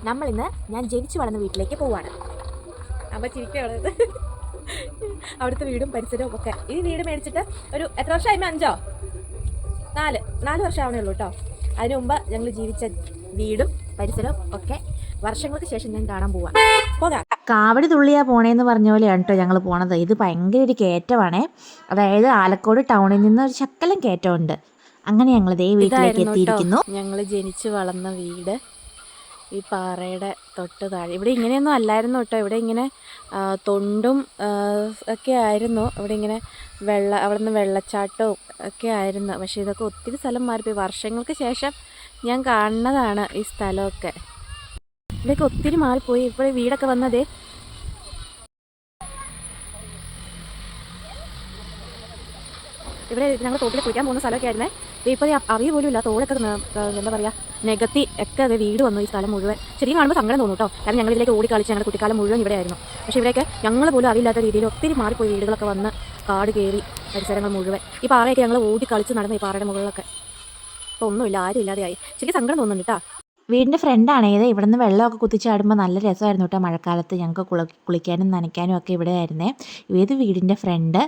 നമ്മളിന്ന് ഞാൻ ജനിച്ചു വളർന്ന വീട്ടിലേക്ക് പോവാണ്. അപ്പോൾ ചിരിക്കുന്നത് അവിടുത്തെ വീടും പരിസരവും ഒക്കെ. ഈ വീട് മേടിച്ചിട്ട് ഒരു എത്ര വർഷമായി? 4 വർഷം ആവണേ ഉള്ളൂ കേട്ടോ. അതിനു മുമ്പ് ഞങ്ങൾ ജീവിച്ച വീടും പരിസരവും ഒക്കെ വർഷങ്ങൾക്ക് ശേഷം ഞാൻ കാണാൻ പോകാം. കാവടി തുള്ളിയാ പോണേന്ന് പറഞ്ഞ പോലെയാണ് കേട്ടോ ഞങ്ങൾ പോണത്. ഇത് ഭയങ്കര ഒരു കയറ്റമാണേ. അതായത് ആലക്കോട് ടൗണിൽ നിന്ന് ഒരു ശക്കലം കയറ്റമുണ്ട്. അങ്ങനെ ഞങ്ങൾ ദേ വീട്ടിലേക്ക് എത്തിയിരിക്കുന്നു. ഞങ്ങൾ ജനിച്ചു വളർന്ന വീട് ഈ പാറയുടെ തൊട്ട് താഴെ. ഇവിടെ ഇങ്ങനെയൊന്നും അല്ലായിരുന്നു കേട്ടോ. ഇവിടെ ഇങ്ങനെ തൊണ്ടും ഒക്കെ ആയിരുന്നു. ഇവിടെ ഇങ്ങനെ അവിടെ നിന്ന് വെള്ളച്ചാട്ടവും ഒക്കെ ആയിരുന്നു. പക്ഷേ ഇതൊക്കെ ഒത്തിരി സ്ഥലം മാറിപ്പോയി. വർഷങ്ങൾക്ക് ശേഷം ഞാൻ കാണുന്നതാണ് ഈ സ്ഥലമൊക്കെ. ഇതൊക്കെ ഒത്തിരി മാറിപ്പോയി. ഇപ്പോൾ വീടൊക്കെ വന്നതേ ഇവിടെ ഞങ്ങൾ തോട്ടിൽ കുളിക്കാൻ പോകുന്ന സ്ഥലമൊക്കെ ആയിരുന്നേ. ഇപ്പോൾ അറിയ പോലും ഇല്ല. തോളൊക്കെ എന്താ പറയുക നികത്തി ഒക്കെ അത് വീട് വന്നു. ഈ സ്ഥലം മുഴുവൻ ശരിക്കും കാണുമ്പോൾ സങ്കടം തോന്നും കേട്ടോ. കാരണം ഞങ്ങൾ ഇതിലേക്ക് ഓടിക്കളിച്ച് ഞങ്ങളുടെ കുട്ടിക്കാലം മുഴുവൻ ഇവിടെ ആയിരുന്നു. പക്ഷേ ഇവിടെയൊക്കെ ഞങ്ങൾ പോലും അറിയില്ലാത്ത രീതിയിൽ ഒത്തിരി മാറിപ്പോയി. വീടുകളൊക്കെ വന്ന് കാട് കയറി പരിസരങ്ങൾ മുഴുവൻ. ഈ പാറയൊക്കെ ഞങ്ങൾ ഓടിക്കളിച്ച് നടന്നു. ഈ പാറയുടെ മുകളിലൊക്കെ ഇപ്പോൾ ഒന്നുമില്ല, ആരും ഇല്ലാതെയായി. ശരിക്കും സങ്കടം തോന്നുന്നുണ്ട് കേട്ടോ. വീടിൻ്റെ ഫ്രണ്ടാണ് ഇത്. ഇവിടെ നിന്ന് വെള്ളമൊക്കെ കുത്തിച്ചാടുമ്പോൾ നല്ല രസമായിരുന്നു കേട്ടോ. മഴക്കാലത്ത് ഞങ്ങൾക്ക് കുളിക്കാനും നനയ്ക്കാനും ഒക്കെ ഇവിടെ ആയിരുന്നേ. ഇത് വീടിൻ്റെ ഫ്രണ്ട്.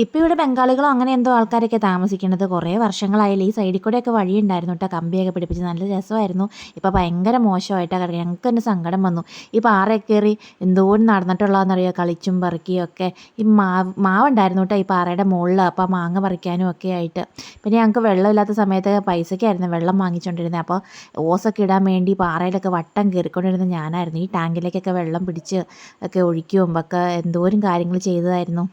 ഇപ്പോൾ ഇവിടെ ബംഗാളികളോ അങ്ങനെ എന്തോ ആൾക്കാരൊക്കെ താമസിക്കുന്നത്. കുറേ വർഷങ്ങളായാലും ഈ സൈഡിൽ കൂടെയൊക്കെ വഴിയുണ്ടായിരുന്നു കേട്ടോ. കമ്പിയൊക്കെ പിടിപ്പിച്ച് നല്ല രസമായിരുന്നു. ഇപ്പോൾ ഭയങ്കര മോശമായിട്ടാണ് കിടക്കുക. ഞങ്ങൾക്ക് തന്നെ സങ്കടം വന്നു. ഈ പാറയൊക്കെ കയറി എന്തോരം നടന്നിട്ടുള്ളതെന്നറിയുക. കളിച്ചും പറിക്കുകയും ഒക്കെ. ഈ മാവുണ്ടായിരുന്നു കേട്ടോ ഈ പാറയുടെ മുകളിൽ. അപ്പോൾ മാങ്ങ പറിക്കാനും ഒക്കെ ആയിട്ട്. പിന്നെ ഞങ്ങൾക്ക് വെള്ളമില്ലാത്ത സമയത്ത് പൈസയ്ക്കായിരുന്നു വെള്ളം വാങ്ങിച്ചുകൊണ്ടിരുന്നത്. അപ്പോൾ ഓസൊക്കെ ഇടാൻ വേണ്ടി പാറയിലൊക്കെ വട്ടം കയറിക്കൊണ്ടിരുന്നത് ഞാനായിരുന്നു. ഈ ടാങ്കിലേക്കൊക്കെ വെള്ളം പിടിച്ച് ഒക്കെ ഒഴിക്കും ഒക്കെ എന്തോരം കാര്യങ്ങൾ ചെയ്തതായിരുന്നു.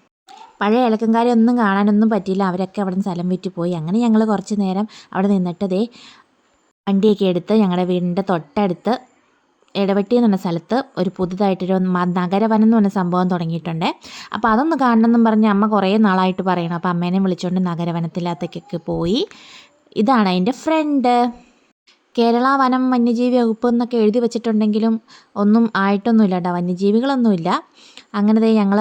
പഴയ ഏലക്കൻകാരെ കാണാനൊന്നും പറ്റിയില്ല. അവരൊക്കെ അവിടെ നിന്ന് സ്ഥലം വിറ്റ് പോയി. അങ്ങനെ ഞങ്ങൾ കുറച്ച് നേരം അവിടെ നിന്നിട്ട് ദേ വണ്ടിയൊക്കെ എടുത്ത് ഞങ്ങളുടെ വീടിൻ്റെ തൊട്ടടുത്ത് ഇടവെട്ടി എന്ന് പറഞ്ഞ സ്ഥലത്ത് ഒരു പുതുതായിട്ടൊരു നഗരവനം എന്ന് പറഞ്ഞ സംഭവം തുടങ്ങിയിട്ടുണ്ട്. അപ്പോൾ അതൊന്ന് കാണണമെന്നും പറഞ്ഞ് അമ്മ കുറേ നാളായിട്ട് പറയണം. അപ്പോൾ അമ്മേനെ വിളിച്ചുകൊണ്ട് നഗരവനത്തിലത്തേക്കൊക്കെ പോയി. ഇതാണ് അതിൻ്റെ ഫ്രണ്ട്. കേരള വനം വന്യജീവി വകുപ്പ് എന്നൊക്കെ എഴുതി വെച്ചിട്ടുണ്ടെങ്കിലും ഒന്നും ആയിട്ടൊന്നുമില്ല കേട്ടോ. വന്യജീവികളൊന്നുമില്ല. അങ്ങനെ ഞങ്ങൾ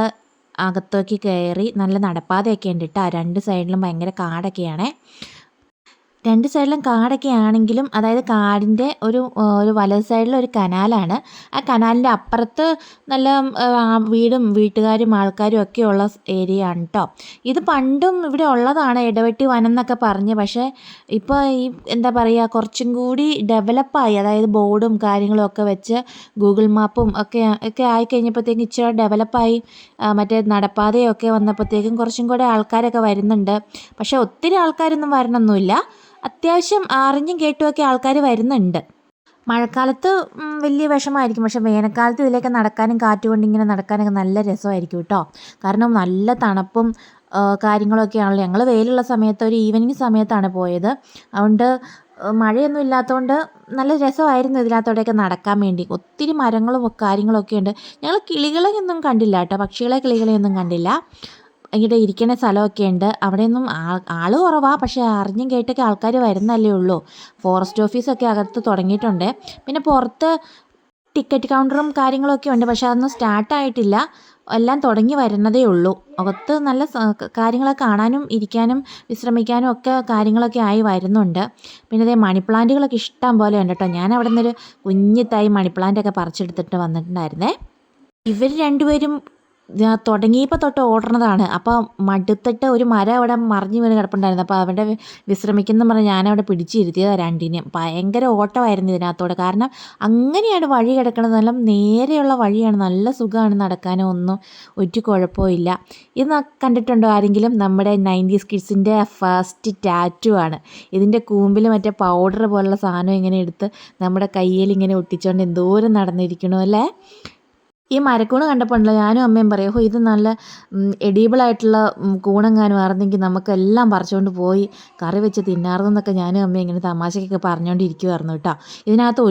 അകത്തേക്ക് കയറി. നല്ല നടപ്പാതയൊക്കെ ഉണ്ട് കേട്ടോ. 2 സൈഡിലും ഭയങ്കര കാടൊക്കെയാണേ. 2 സൈഡിലും കാടൊക്കെ ആണെങ്കിലും അതായത് കാടിൻ്റെ ഒരു വലത് സൈഡിലൊരു കനാലാണ്. ആ കനാലിൻ്റെ അപ്പുറത്ത് നല്ല വീടും വീട്ടുകാരും ആൾക്കാരും ഒക്കെ ഉള്ള ഏരിയ ആണ് കേട്ടോ. ഇത് പണ്ടും ഇവിടെ ഉള്ളതാണ്, ഇടവെട്ടി വനം എന്നൊക്കെ പറഞ്ഞ്. പക്ഷേ ഇപ്പോൾ ഈ എന്താ പറയുക കുറച്ചും കൂടി ഡെവലപ്പായി. അതായത് ബോർഡും കാര്യങ്ങളും ഒക്കെ വെച്ച് ഗൂഗിൾ മാപ്പും ഒക്കെ ആയിക്കഴിഞ്ഞപ്പോഴത്തേക്കും ഇച്ചിരി ഡെവലപ്പായി. മറ്റേ നടപ്പാതയൊക്കെ വന്നപ്പോഴത്തേക്കും കുറച്ചും കൂടെ ആൾക്കാരൊക്കെ വരുന്നുണ്ട്. പക്ഷേ ഒത്തിരി ആൾക്കാരൊന്നും വരണമൊന്നുമില്ല. അത്യാവശ്യം അറിഞ്ഞും കേട്ടുമൊക്കെ ആൾക്കാർ വരുന്നുണ്ട്. മഴക്കാലത്ത് വലിയ വിഷമമായിരിക്കും. പക്ഷേ വേനൽക്കാലത്ത് ഇതിലേക്ക് നടക്കാനും കാറ്റ് കൊണ്ടിങ്ങനെ നടക്കാനൊക്കെ നല്ല രസമായിരിക്കും കേട്ടോ. കാരണം നല്ല തണുപ്പും കാര്യങ്ങളൊക്കെ ആണല്ലോ. ഞങ്ങൾ വെയിലുള്ള സമയത്ത് ഒരു ഈവനിങ് സമയത്താണ് പോയത്. അതുകൊണ്ട് മഴയൊന്നും ഇല്ലാത്തതുകൊണ്ട് നല്ല രസമായിരുന്നു ഇതിനകത്തോടെയൊക്കെ നടക്കാൻ വേണ്ടി. ഒത്തിരി മരങ്ങളും കാര്യങ്ങളൊക്കെ ഉണ്ട്. ഞങ്ങൾ കിളികളെയൊന്നും കണ്ടില്ല കേട്ടോ. കിളികളെയൊന്നും കണ്ടില്ല. ഇവിടെ ഇരിക്കുന്ന സ്ഥലമൊക്കെ ഉണ്ട്. അവിടെയൊന്നും ആൾ കുറവാണ്. പക്ഷേ അറിഞ്ഞും കേട്ടൊക്കെ ആൾക്കാർ വരുന്നല്ലേ ഉള്ളൂ. ഫോറസ്റ്റ് ഓഫീസൊക്കെ അകത്ത് തുടങ്ങിയിട്ടുണ്ട്. പിന്നെ പുറത്ത് ടിക്കറ്റ് കൗണ്ടറും കാര്യങ്ങളൊക്കെ ഉണ്ട്. പക്ഷേ അതൊന്നും സ്റ്റാർട്ടായിട്ടില്ല. എല്ലാം തുടങ്ങി വരുന്നതേ ഉള്ളൂ. അകത്ത് നല്ല കാര്യങ്ങളൊക്കെ കാണാനും ഇരിക്കാനും വിശ്രമിക്കാനും ഒക്കെ കാര്യങ്ങളൊക്കെ ആയി വരുന്നുണ്ട്. പിന്നെ അതേ മണിപ്ലാന്റുകളൊക്കെ ഇഷ്ടം പോലെ ഉണ്ട് കേട്ടോ. ഞാൻ അവിടെ നിന്നൊരു കുഞ്ഞു തൈ മണിപ്ലാന്റൊക്കെ പറിച്ചെടുത്തിട്ട് വന്നിട്ടുണ്ടായിരുന്നേ. ഇവർ രണ്ടുപേരും തുടങ്ങിയപ്പോൾ തൊട്ട് ഓടുന്നതാണ്. അപ്പോൾ മടുത്തിട്ട് ഒരു മരം അവിടെ മറിഞ്ഞു വീണ് കിടപ്പുണ്ടായിരുന്നു. അപ്പോൾ അവിടെ വിശ്രമിക്കുന്ന പറഞ്ഞ് ഞാനവിടെ പിടിച്ചിരുത്തിയതാണ് രണ്ടിനെയും. ഭയങ്കര ഓട്ടമായിരുന്നു ഇതിനകത്തോടെ. കാരണം അങ്ങനെയാണ് വഴി കിടക്കുന്നത്. നല്ല നേരെയുള്ള വഴിയാണ്. നല്ല സുഖമാണ് നടക്കാനും. ഒരു കുഴപ്പമില്ല. ഇത് കണ്ടിട്ടുണ്ടോ ആരെങ്കിലും? നമ്മുടെ 90s കിഡ്സിൻ്റെ ഫസ്റ്റ് ടാറ്റു ആണ്. ഇതിൻ്റെ കൂമ്പിൽ മറ്റേ പൗഡർ പോലുള്ള സാധനം ഇങ്ങനെ എടുത്ത് നമ്മുടെ കയ്യിൽ ഇങ്ങനെ ഒട്ടിച്ചുകൊണ്ട് എന്തോരം നടന്നിരിക്കണോ അല്ലേ. ഈ മരക്കൂണ് കണ്ടപ്പോൾ ഉണ്ടല്ലോ ഞാനും അമ്മയും പറയും, ഇത് നല്ല എഡിബിളായിട്ടുള്ള കൂണെങ്ങാനും ആയിരുന്നെങ്കിൽ നമുക്കെല്ലാം പറിച്ചുകൊണ്ട് പോയി കറി വെച്ച് തിന്നാറുന്നൊക്കെ ഞാനും അമ്മയും ഇങ്ങനെ തമാശക്കൊക്കെ പറഞ്ഞുകൊണ്ടിരിക്കുമായിരുന്നു കേട്ടോ. ഇതിനകത്ത്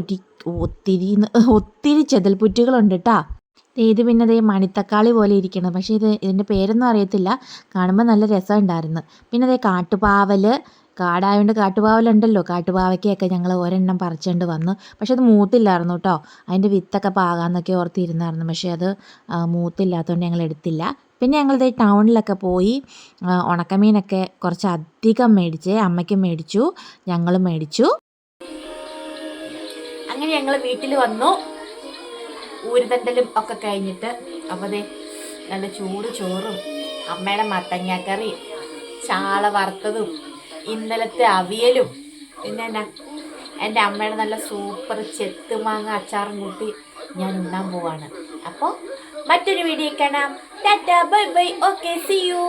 ഒത്തിരി ചെതൽപ്പുറ്റുകളുണ്ട് കേട്ടോ. ഇത് പിന്നെ അതേ മണിത്തക്കാളി പോലെ ഇരിക്കണം. പക്ഷേ ഇതിൻ്റെ പേരൊന്നും അറിയത്തില്ല. കാണുമ്പോൾ നല്ല രസമുണ്ടായിരുന്നു. പിന്നെ അതേ കാട്ടുപാവൽ. കാടായതുകൊണ്ട് കാട്ടുപാവലുണ്ടല്ലോ. കാട്ടുപാവയ്ക്കൊക്കെ ഞങ്ങൾ ഒരെണ്ണം പറിച്ചുകൊണ്ട് വന്നു. പക്ഷെ അത് മൂത്തില്ലായിരുന്നു കേട്ടോ. അതിൻ്റെ വിത്തൊക്കെ പാകാമെന്നൊക്കെ ഓർത്തിരുന്നായിരുന്നു. പക്ഷേ അത് മൂത്തില്ലാത്തതുകൊണ്ട് ഞങ്ങൾ എടുത്തില്ല. പിന്നെ ഞങ്ങളിത് ടൗണിലൊക്കെ പോയി ഉണക്കമീനൊക്കെ കുറച്ചധികം മേടിച്ച് അമ്മയ്ക്കും മേടിച്ചു, ഞങ്ങളും മേടിച്ചു. അങ്ങനെ ഞങ്ങൾ വീട്ടിൽ വന്നു. ഊരുതണ്ടലും ഒക്കെ കഴിഞ്ഞിട്ട് അപ്പോൾ ദേ നല്ല ചൂട് ചോറും അമ്മയുടെ മത്തങ്ങാക്കറിയും ചാള വറുത്തതും ഇന്നലത്തെ അവിയലും പിന്നെ എന്നാ എൻ്റെ അമ്മയുടെ നല്ല സൂപ്പർ ചെത്തുമാങ്ങ അച്ചാറും കൂട്ടി ഞാൻ ഉണ്ണാൻ പോവാണ്. അപ്പോൾ മറ്റൊരു വീഡിയോ കാണാം. Tata bye bye. Okay, see U.